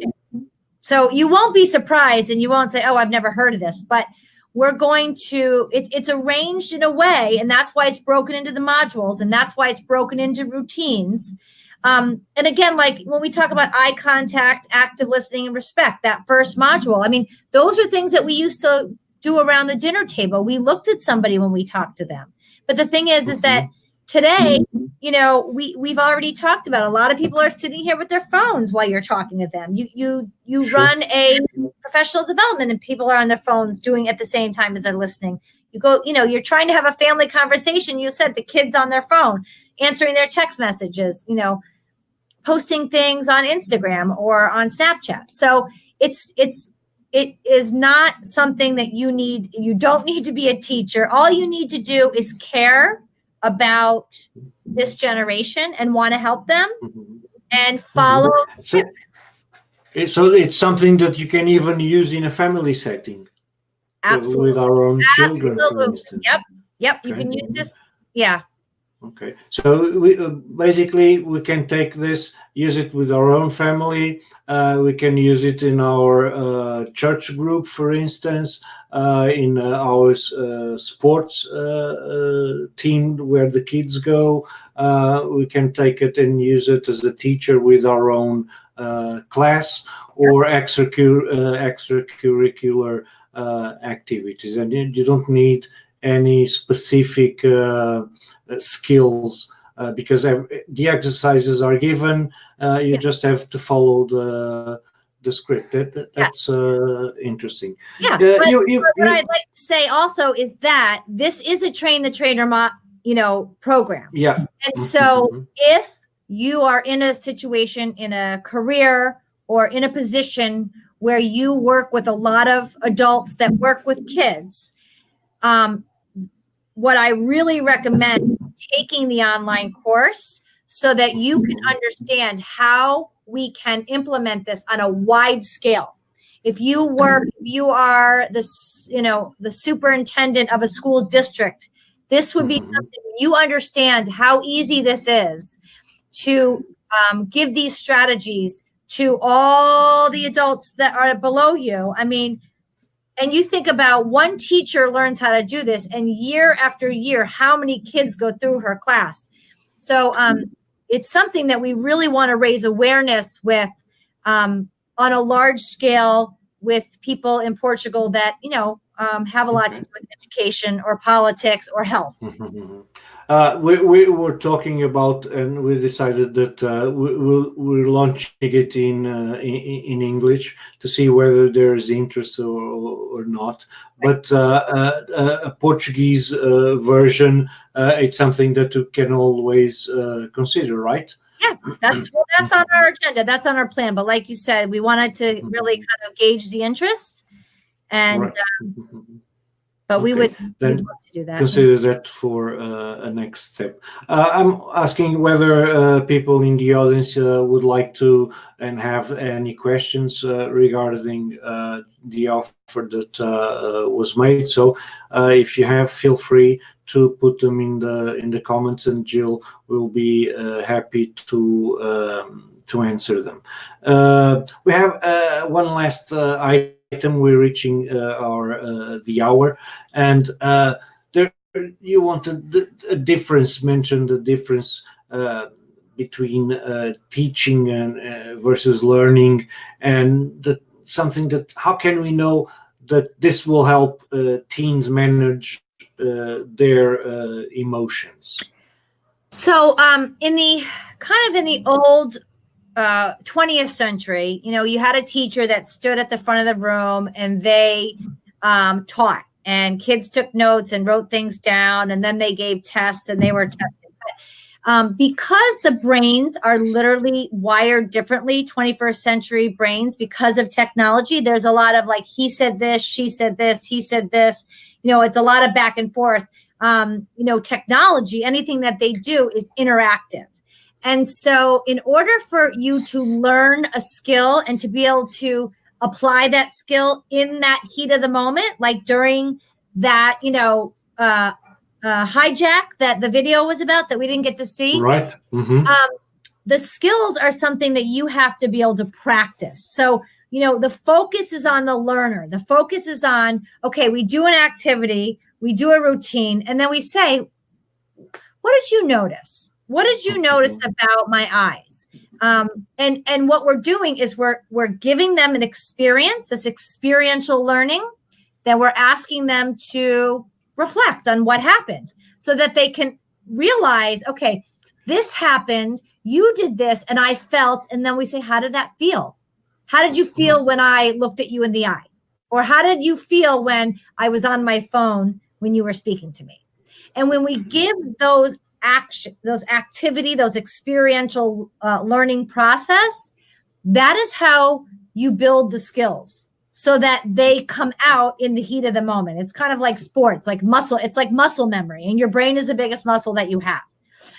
So you won't be surprised and you won't say, oh, I've never heard of this, but we're going to, it's arranged in a way, and that's why it's broken into the modules, and that's why it's broken into routines. And again, like when we talk about eye contact, active listening, and respect, that first module, I mean, those are things that we used to do around the dinner table. We looked at somebody when we talked to them. But the thing is that today, we've already talked about, a lot of people are sitting here with their phones while you're talking to them. You run a professional development and people are on their phones doing it at the same time as they're listening. You go, you're trying to have a family conversation. You said the kids on their phone, answering their text messages, posting things on Instagram or on Snapchat. So it's it is not something that you don't need to be a teacher. All you need to do is care about this generation and want to help them and follow. So it's something that you can even use in a family setting. Absolutely. With our own children, for instance. Yep. You can use this. Yeah. Okay, so we basically we can take this, use it with our own family. We can use it in our church group, for instance, in our sports team where the kids go. We can take it and use it as a teacher with our own class or extracurricular activities, and you don't need any specific skills because the exercises are given. You just have to follow the script. That's interesting. Yeah. But what I'd like to say also is that this is a train the trainer program. Yeah. And so if you are in a situation, in a career, or in a position where you work with a lot of adults that work with kids, what I really recommend is taking the online course so that you can understand how we can implement this on a wide scale. If you are the superintendent of a school district, this would be something you understand how easy this is to give these strategies to all the adults that are below you. I mean, and you think about one teacher learns how to do this, and year after year, how many kids go through her class. So it's something that we really want to raise awareness with on a large scale with people in Portugal that, have a lot to do with education or politics or health. We were talking about, and we decided that we're launching it in English to see whether there's interest or not. But a Portuguese version, it's something that you can always consider, right? Yeah, that's on our agenda. That's on our plan. But like you said, we wanted to really kind of gauge the interest, and right. But we would love to do that. Consider that for a next step. I'm asking whether people in the audience would like to and have any questions regarding the offer that was made. So if you have, feel free to put them in the comments, and Jill will be happy to answer them. We have one last item. We're reaching the hour, and there you wanted a difference. Mention the difference between teaching and versus learning, and something that how can we know that this will help teens manage their emotions? So in the old 20th century, you had a teacher that stood at the front of the room and they taught, and kids took notes and wrote things down, and then they gave tests and they were tested. But because the brains are literally wired differently, 21st century brains, because of technology, there's a lot of like, he said this, she said this, he said this, it's a lot of back and forth. Technology, anything that they do is interactive. And so in order for you to learn a skill and to be able to apply that skill in that heat of the moment, like during that, hijack that the video was about that we didn't get to see. Right. The skills are something that you have to be able to practice. So, the focus is on the learner. The focus is on, okay, we do an activity, we do a routine, and then we say, what did you notice? What did you notice about my eyes? And what we're doing is we're giving them an experience, this experiential learning, that we're asking them to reflect on what happened so that they can realize, okay, this happened, you did this, and I felt, and then we say, how did that feel? How did you feel when I looked at you in the eye? Or how did you feel when I was on my phone when you were speaking to me? And when we give those activity, those experiential learning process, that is how you build the skills. so that they come out in the heat of the moment. It's kind of like sports, like muscle. It's like muscle memory, and your brain is the biggest muscle that you have.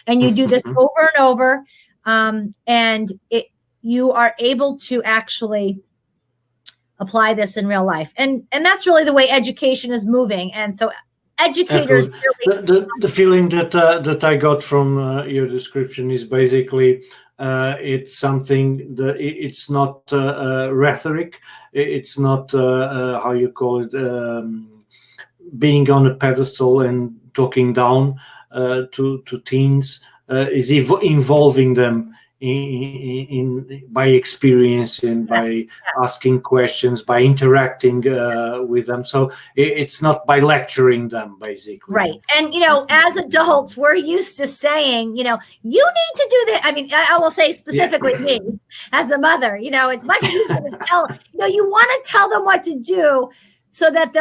And you do this over and over, and you are able to actually apply this in real life. And that's really the way education is moving. And so educators really the feeling that I got from your description is basically it's something that it's not rhetoric. It's not how you call it, being on a pedestal and talking down to teens. Is involving them in by experience and by asking questions, by interacting with them. So it's not by lecturing them, basically. Right. And, as adults, we're used to saying, you need to do that. I mean, I will say specifically me as a mother, it's much easier to tell, you want to tell them what to do so that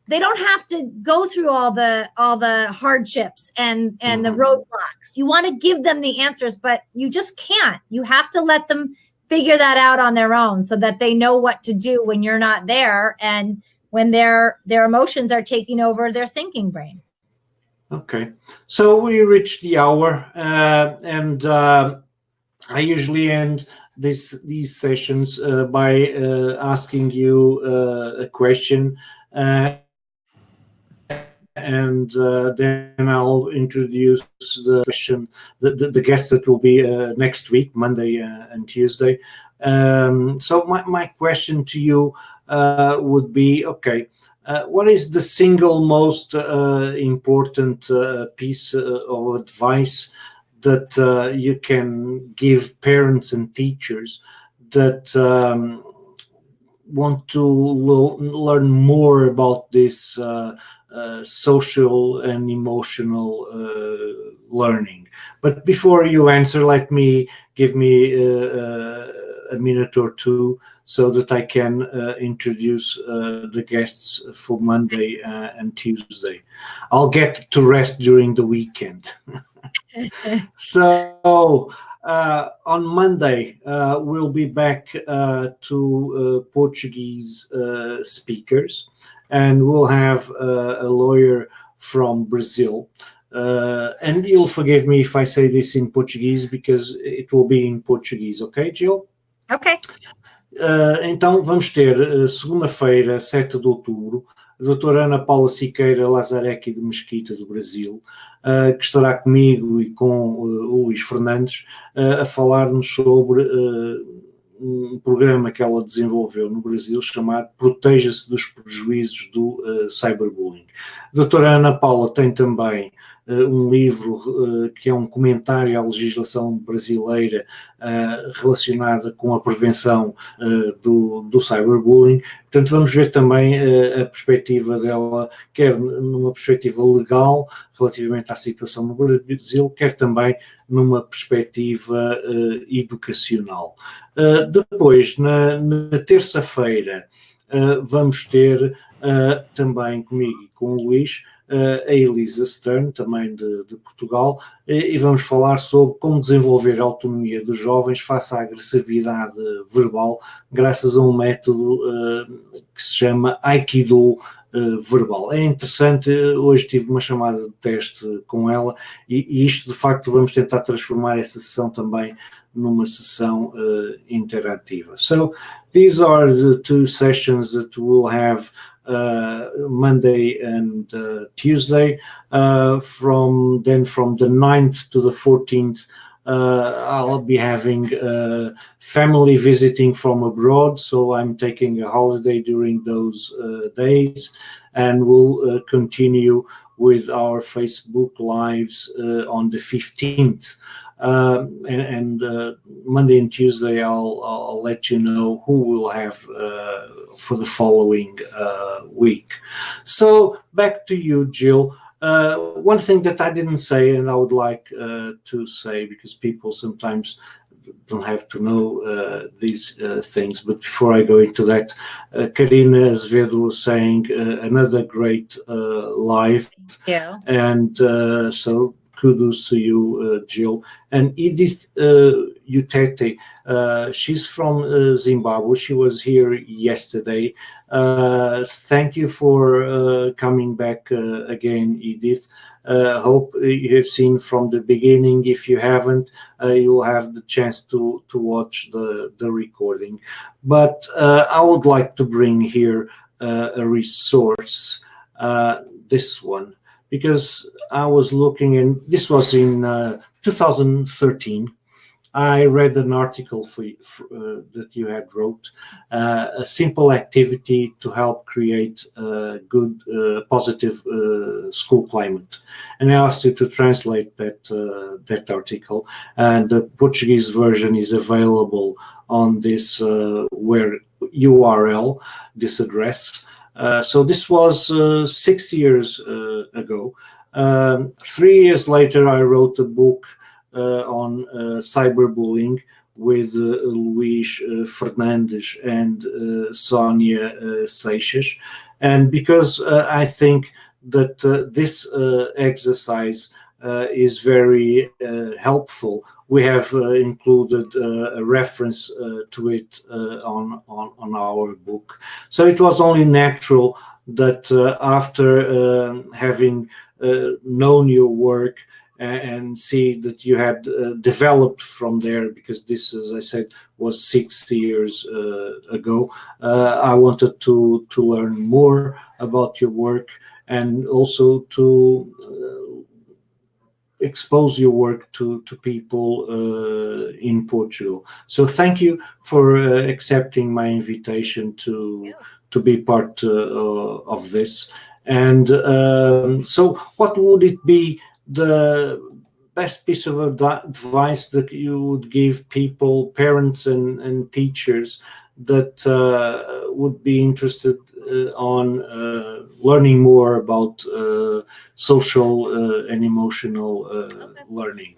they don't have to go through all the hardships and the roadblocks. You want to give them the answers, but you just can't. You have to let them figure that out on their own so that they know what to do when you're not there and when their emotions are taking over their thinking brain. Okay. So we reached the hour, and I usually end these sessions by asking you a question. And then I'll introduce the session, the guests that will be next week, Monday and Tuesday. So my question to you would be, okay, what is the single most important piece of advice that you can give parents and teachers that want to learn more about this social and emotional learning? But before you answer, give me a minute or two so that I can introduce the guests for Monday and Tuesday. I'll get to rest during the weekend. So on Monday, we'll be back to Portuguese speakers, and we'll have a lawyer from Brazil. And you'll forgive me if I say this in Portuguese, because it will be in Portuguese, okay, Jill? Ok. Então, vamos ter segunda-feira, 7 de outubro, a doutora Ana Paula Siqueira Lazaretti de Mesquita, do Brasil, que estará comigo e com o Luís Fernandes a falar-nos sobre um programa que ela desenvolveu no Brasil chamado Proteja-se dos Prejuízos do Cyberbullying. A doutora Ana Paula tem também um livro que é um comentário à legislação brasileira relacionada com a prevenção do cyberbullying. Portanto, vamos ver também a perspectiva dela, quer numa perspectiva legal relativamente à situação no Brasil, quer também numa perspectiva educacional. Depois, na terça-feira, vamos ter também comigo e com o Luís a Elisa Stern, também de Portugal, e vamos falar sobre como desenvolver a autonomia dos jovens face à agressividade verbal, graças a um método que se chama Aikido verbal. É interessante, hoje tive uma chamada de teste com ela, e isto de facto vamos tentar transformar essa sessão também numa sessão interativa. So these are the two sessions that we'll have Monday and Tuesday. From the 9th to the 14th, I'll be having family visiting from abroad, so I'm taking a holiday during those days, and we'll continue with our Facebook Lives on the 15th. And Monday and Tuesday, I'll let you know who we'll have for the following week. So back to you, Jill. One thing that I didn't say, and I would like to say, because people sometimes don't have to know these things, but before I go into that, Karina Azevedo was saying another great live. Yeah. And so kudos to you, Jill. And Edith, Utete. She's from Zimbabwe. She was here yesterday. Thank you for coming back again, Edith. Hope you have seen from the beginning. If you haven't, you'll have the chance to watch the recording. But I would like to bring here a resource, this one, because I was looking, and this was in 2013. I read an article that you had wrote, a simple activity to help create a good, positive school climate. And I asked you to translate that article, and the Portuguese version is available on this URL, this address. So this was 6 years ago. 3 years later, I wrote a book on cyberbullying with Luís Fernandes and Sonia Seixas. And because I think that this exercise is very helpful, we have included a reference to it on our book. So it was only natural that after having known your work and see that you had developed from there, because this, as I said, was 6 years ago. I wanted to learn more about your work, and also to expose your work to people in Portugal. So thank you for accepting my invitation to be part of this. And so what would it be the best piece of advice that you would give people, parents and teachers, that would be interested on learning more about social and emotional learning?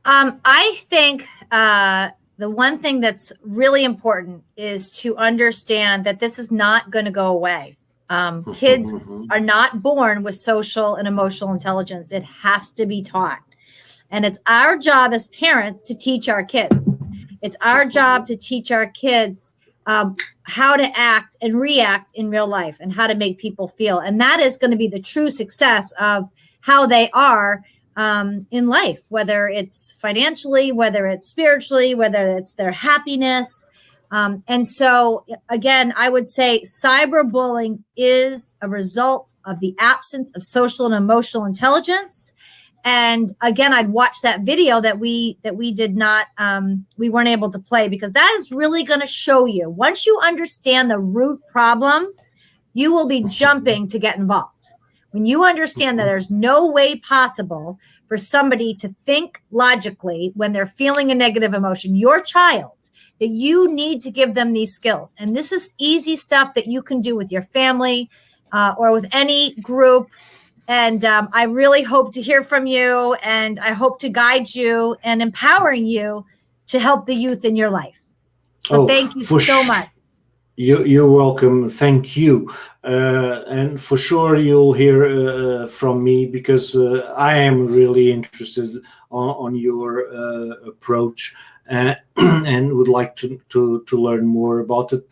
I think the one thing that's really important is to understand that this is not going to go away. Kids are not born with social and emotional intelligence. It has to be taught. And it's our job as parents to teach our kids. It's our job to teach our kids how to act and react in real life, and how to make people feel. And that is going to be the true success of how they are in life, whether it's financially, whether it's spiritually, whether it's their happiness. And so, again, I would say cyberbullying is a result of the absence of social and emotional intelligence. And again, I'd watch that video that we did not, we weren't able to play, because that is really going to show you, once you understand the root problem, you will be jumping to get involved. When you understand that there's no way possible for somebody to think logically when they're feeling a negative emotion, your child, that you need to give them these skills. And this is easy stuff that you can do with your family or with any group. And I really hope to hear from you, and I hope to guide you and empowering you to help the youth in your life. So thank you so much. You're welcome. Thank you. And for sure you'll hear from me, because I am really interested on your approach and would like to learn more about it.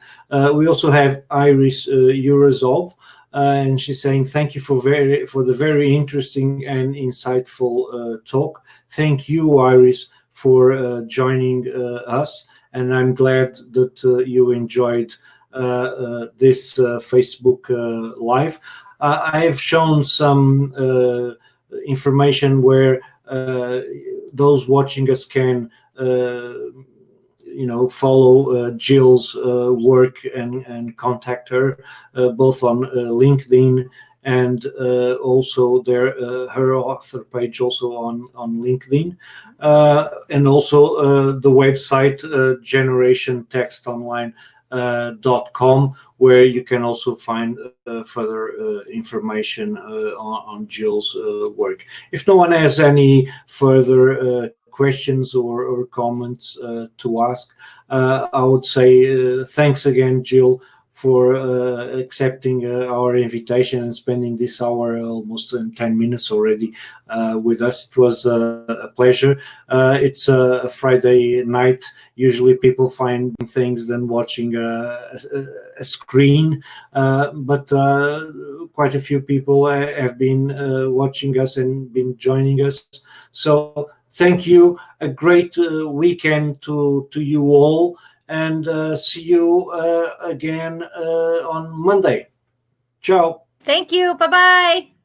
We also have Iris Eurozov. And she's saying, thank you for the very interesting and insightful talk. Thank you, Iris, for joining us. And I'm glad that you enjoyed this Facebook Live. I have shown some information where those watching us can follow Jill's work and contact her both on LinkedIn, and also her author page also on LinkedIn, and also the website generationtextonline.com, where you can also find further information on Jill's work. If no one has any further questions or comments to ask, I would say thanks again, Jill, for accepting our invitation and spending this hour, almost in 10 minutes already, with us. It was a pleasure. It's a Friday night. Usually people find things than watching a screen, but quite a few people have been watching us and been joining us. So thank you. A great weekend to you all, and see you again on Monday. Ciao. Thank you. Bye-bye.